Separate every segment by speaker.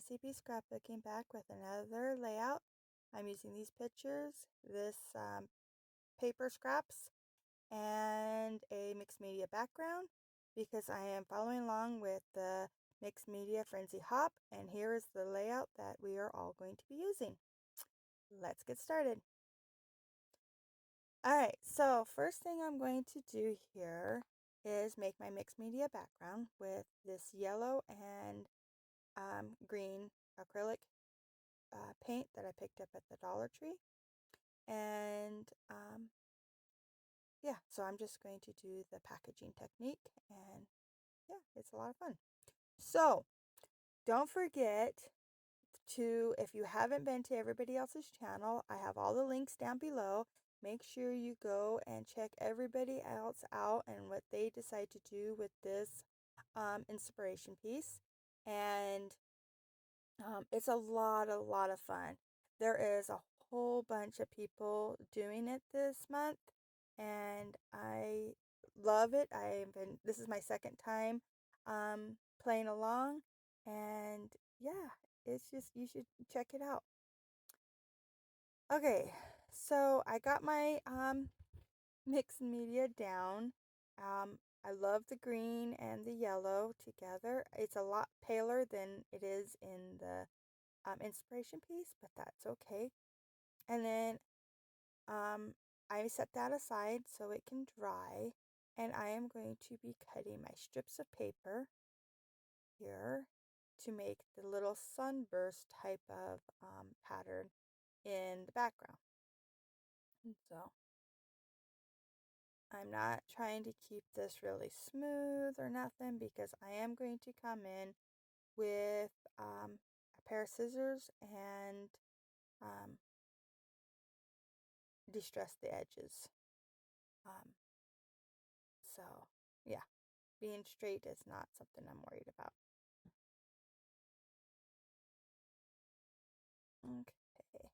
Speaker 1: SCP Scrapbooking back with another layout. I'm using these pictures, this paper scraps, and a mixed media background because I am following along with the Mixed Media Frenzy Hop, and here is the layout that we are all going to be using. Let's get started. Alright, so first thing I'm going to do here is make my mixed media background with this yellow and green acrylic paint that I picked up at the Dollar Tree. And yeah, so I'm just going to do the packaging technique, and yeah, it's a lot of fun. So don't forget to, if you haven't been to everybody else's channel, I have all the links down below. Make sure you go and check everybody else out and what they decide to do with this inspiration piece. And it's a lot of fun. There is a whole bunch of people doing it this month, and I love it. This is my second time playing along, and yeah, it's just, you should check it out. Okay, so I got my mixed media down. I love the green and the yellow together. It's a lot paler than it is in the inspiration piece, but that's okay. And then I set that aside so it can dry, and I am going to be cutting my strips of paper here to make the little sunburst type of pattern in the background. And so I'm not trying to keep this really smooth or nothing, because I am going to come in with a pair of scissors and distress the edges. So yeah, being straight is not something I'm worried about. Okay.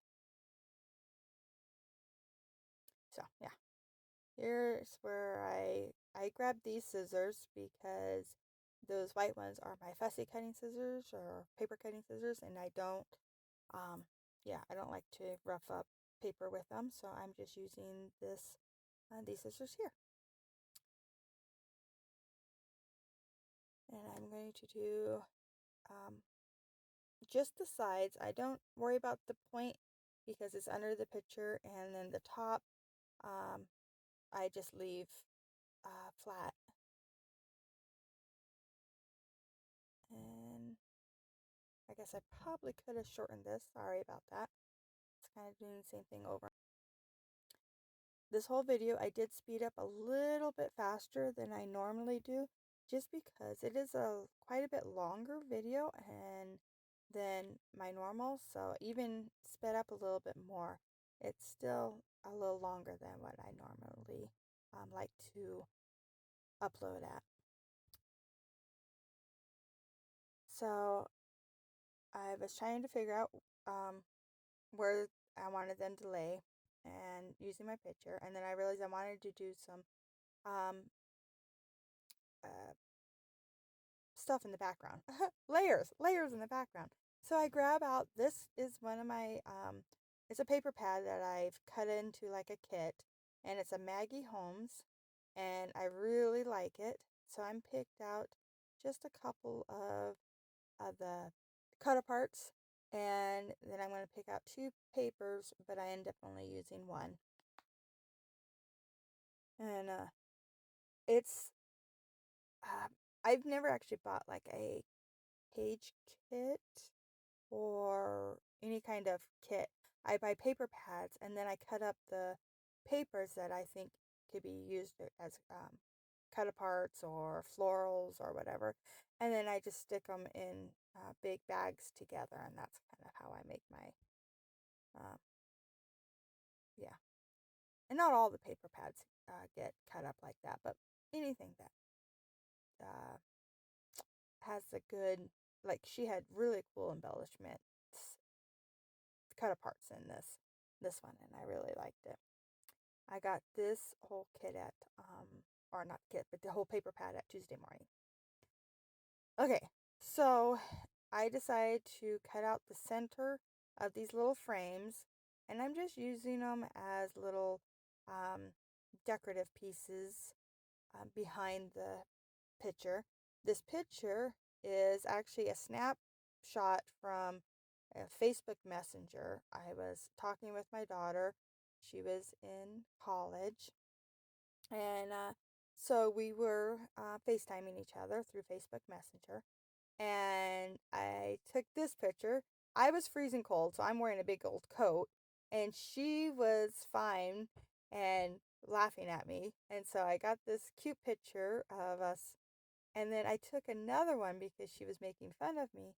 Speaker 1: So yeah, here's where I grabbed these scissors because those white ones are my fussy cutting scissors or paper cutting scissors, and I don't I don't like to rough up paper with them, so I'm just using these scissors here. And I'm going to do just the sides. I don't worry about the point because it's under the picture, and then the top I just leave flat. And I guess I probably could have shortened this. Sorry about that. It's kind of doing the same thing over. This whole video I did speed up a little bit faster than I normally do, just because it is quite a bit longer video and than my normal, so even sped up a little bit more, it's still a little longer than what I normally like to upload at. So I was trying to figure out where I wanted them to lay and using my picture, and then I realized I wanted to do some uh, stuff in the background. layers in the background. So I grab out, this is one of my it's a paper pad that I've cut into like a kit, and it's a Maggie Holmes, and I really like it. So I'm picked out just a couple of the cut aparts, and then I'm going to pick out two papers, but I end up only using one. And it's I've never actually bought like a page kit or any kind of kit. I buy paper pads, and then I cut up the papers that I think could be used as cut aparts or florals or whatever, and then I just stick them in big bags together, and that's kind of how I make my yeah. And not all the paper pads get cut up like that, but anything that has a good, like, she had really cool embellishments, cut aparts in this one, and I really liked it. I got this whole kit at or not kit, but the whole paper pad at Tuesday Morning. Okay, so I decided to cut out the center of these little frames, and I'm just using them as little decorative pieces behind the picture. This picture is actually a snapshot from Facebook Messenger. I was talking with my daughter. She was in college, and so we were FaceTiming each other through Facebook Messenger. And I took this picture. I was freezing cold, so I'm wearing a big old coat, and she was fine and laughing at me. And so I got this cute picture of us, and then I took another one because she was making fun of me.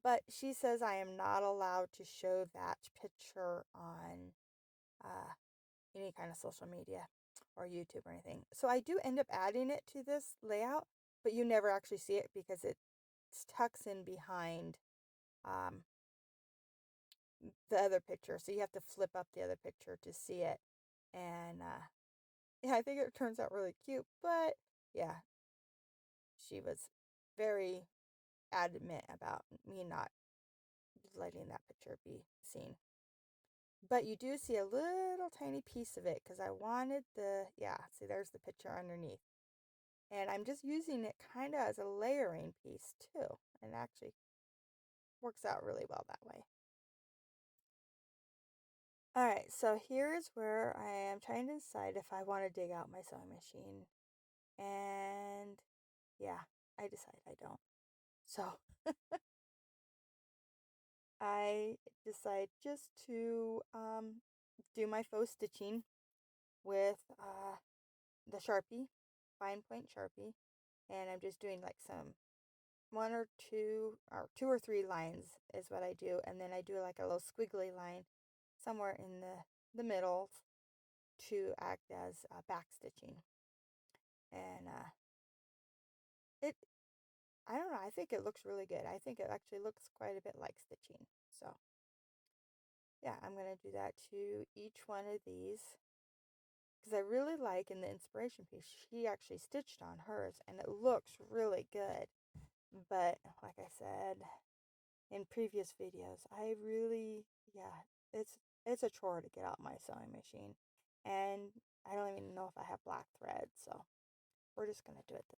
Speaker 1: But she says I am not allowed to show that picture on uh, any kind of social media or YouTube or anything. So I do end up adding it to this layout, but you never actually see it because it tucks in behind um, the other picture. So you have to flip up the other picture to see it. And yeah, I think it turns out really cute. But yeah, she was very adamant about me not letting that picture be seen. But you do see a little tiny piece of it because I wanted yeah, see, there's the picture underneath. And I'm just using it kind of as a layering piece too. And actually works out really well that way. Alright, so here's where I am trying to decide if I want to dig out my sewing machine. And yeah, I decide I don't. So I decide just to do my faux stitching with the Sharpie, fine point Sharpie. And I'm just doing like some one or two or three lines is what I do. And then I do like a little squiggly line somewhere in the middle to act as back stitching. And it, I don't know, I think it looks really good. I think it actually looks quite a bit like stitching. So yeah, I'm going to do that to each one of these because I really like in the inspiration piece, she actually stitched on hers and it looks really good. But like I said in previous videos, I really, yeah, it's a chore to get out my sewing machine. And I don't even know if I have black thread, so we're just going to do it.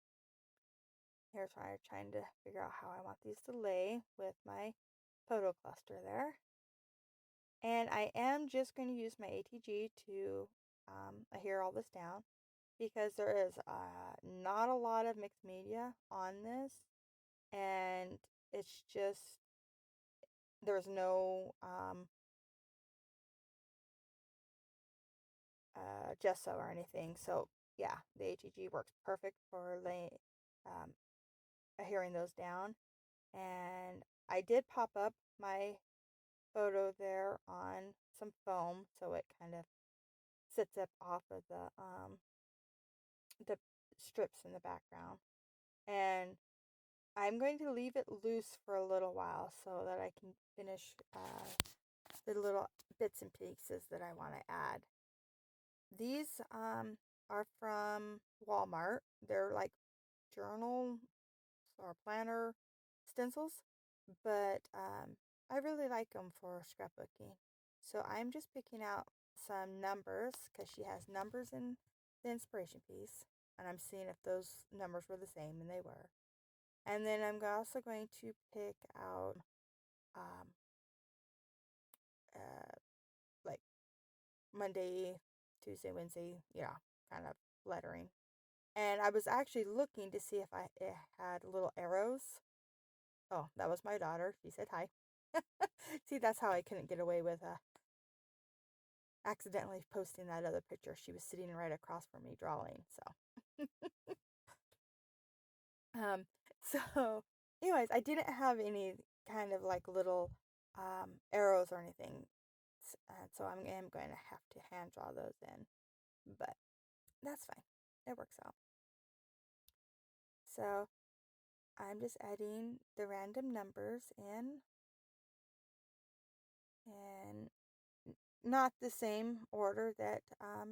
Speaker 1: Here's where I'm trying to figure out how I want these to lay with my photo cluster there. And I am just going to use my ATG to adhere all this down because there is not a lot of mixed media on this. And it's just, there's no gesso or anything. So yeah, the ATG works perfect for adhering those down. And I did pop up my photo there on some foam so it kind of sits up off of the strips in the background. And I'm going to leave it loose for a little while so that I can finish the little bits and pieces that I want to add. These are from Walmart. They're like journal or planner stencils, but I really like them for scrapbooking. So I'm just picking out some numbers because she has numbers in the inspiration piece, and I'm seeing if those numbers were the same, and they were. And then I'm also going to pick out um, like Monday, Tuesday, Wednesday, kind of lettering. And I was actually looking to see if it had little arrows. Oh, that was my daughter. She said hi. See, that's how I couldn't get away with accidentally posting that other picture. She was sitting right across from me drawing. So, um, so, anyways, I didn't have any kind of like little arrows or anything. So I am going to have to hand draw those in, but that's fine. It works out. So I'm just adding the random numbers in, and not the same order that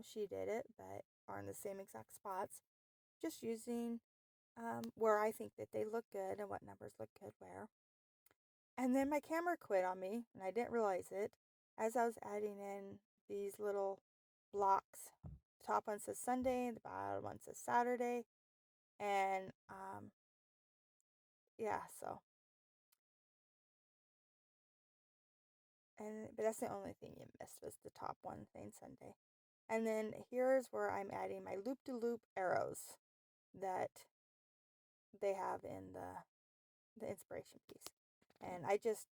Speaker 1: she did it, but are in the same exact spots. Just using where I think that they look good and what numbers look good where. And then my camera quit on me, and I didn't realize it as I was adding in these little blocks. The top one says Sunday, the bottom one says Saturday. And yeah, so but that's the only thing you missed was the top one saying Sunday. And then here's where I'm adding my loop-de-loop arrows that they have in the inspiration piece. And I just,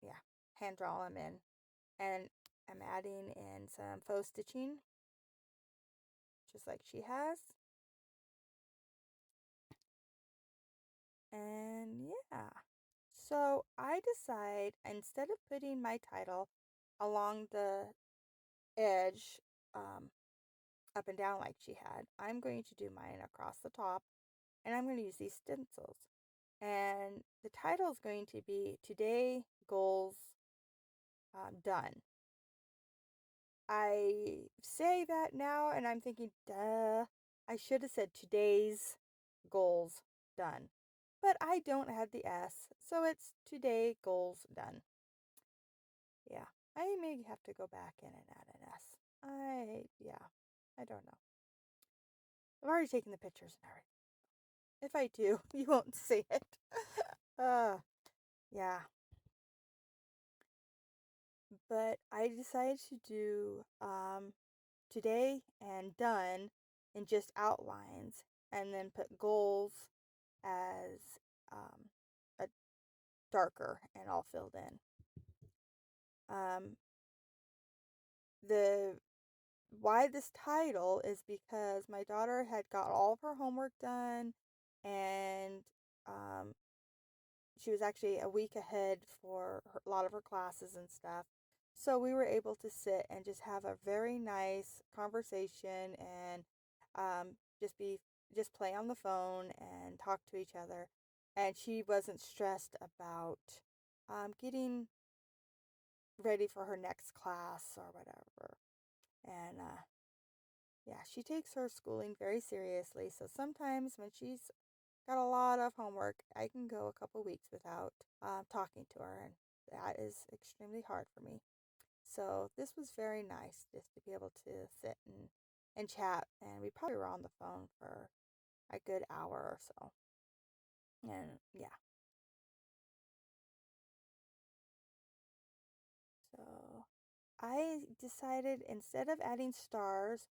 Speaker 1: yeah, hand draw them in. And I'm adding in some faux stitching, just like she has. And yeah. So I decide instead of putting my title along the edge, up and down like she had, I'm going to do mine across the top, and I'm going to use these stencils. And the title is going to be Today Goals Done. I say that now and I'm thinking, duh, I should have said today's goals done. But I don't have the S, so it's Today Goals Done. Yeah, I may have to go back in and add an S. I don't know. I've already taken the pictures and everything. If I do, you won't see it. Yeah. But I decided to do today and done in just outlines, and then put goals as a darker and all filled in. The why this title is because my daughter had got all of her homework done, and she was actually a week ahead for a lot of her classes and stuff. So we were able to sit and just have a very nice conversation and um, just be just play on the phone and talk to each other. And she wasn't stressed about getting ready for her next class or whatever. And yeah, she takes her schooling very seriously. So sometimes when she's got a lot of homework, I can go a couple weeks without talking to her, and that is extremely hard for me. So this was very nice just to be able to sit and chat, and we probably were on the phone for a good hour or so. And yeah, so I decided instead of adding stars,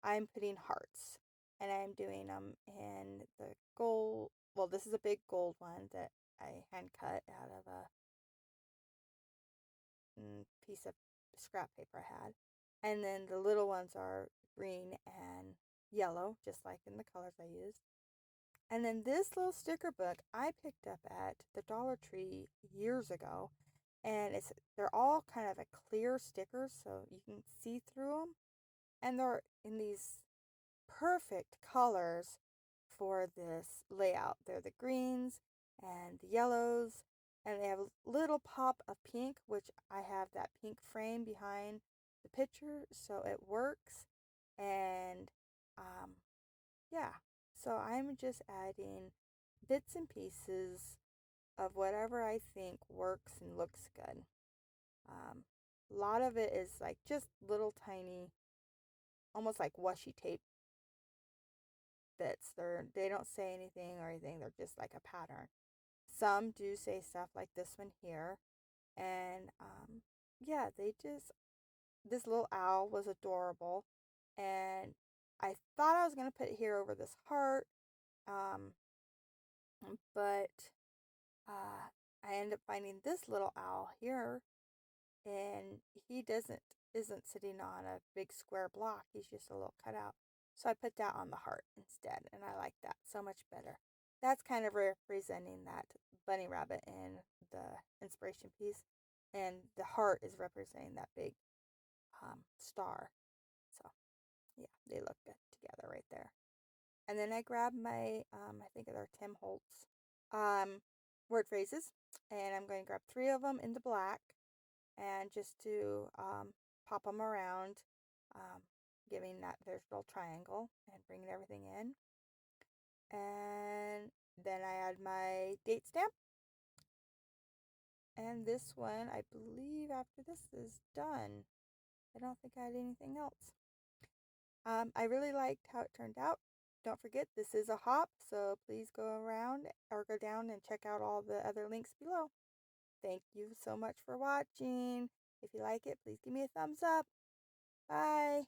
Speaker 1: I'm putting hearts, and I'm doing them in the gold. Well, this is a big gold one that I hand cut out of a piece of scrap paper I had. And then the little ones are green and yellow, just like in the colors I used. And then this little sticker book I picked up at the Dollar Tree years ago. And they're all kind of a clear stickers, so you can see through them. And they're in these perfect colors for this layout. They're the greens and the yellows, and they have a little pop of pink, which I have that pink frame behind the picture, so it works. And yeah, so I'm just adding bits and pieces of whatever I think works and looks good. A lot of it is like just little tiny, almost like washi tape bits. They don't say anything or anything. They're just like a pattern. Some do say stuff like this one here, and yeah, this little owl was adorable, and I thought I was gonna put it here over this heart, um, but I ended up finding this little owl here, and he doesn't isn't sitting on a big square block. He's just a little cutout. So I put that on the heart instead, and I like that so much better. That's kind of representing that bunny rabbit in the inspiration piece, and the heart is representing that big star. So yeah, they look good together right there. And then I grabbed my I think they're Tim Holtz word phrases, and I'm going to grab 3 of them in the black, and just to pop them around, um, giving that there's a little triangle and bringing everything in. And then I add my date stamp, And this one, I believe after this is done. I don't think I had anything else. I really liked how it turned out. Don't forget, this is a hop, so please go around or go down and check out all the other links below. Thank you so much for watching. If you like it, please give me a thumbs up. Bye.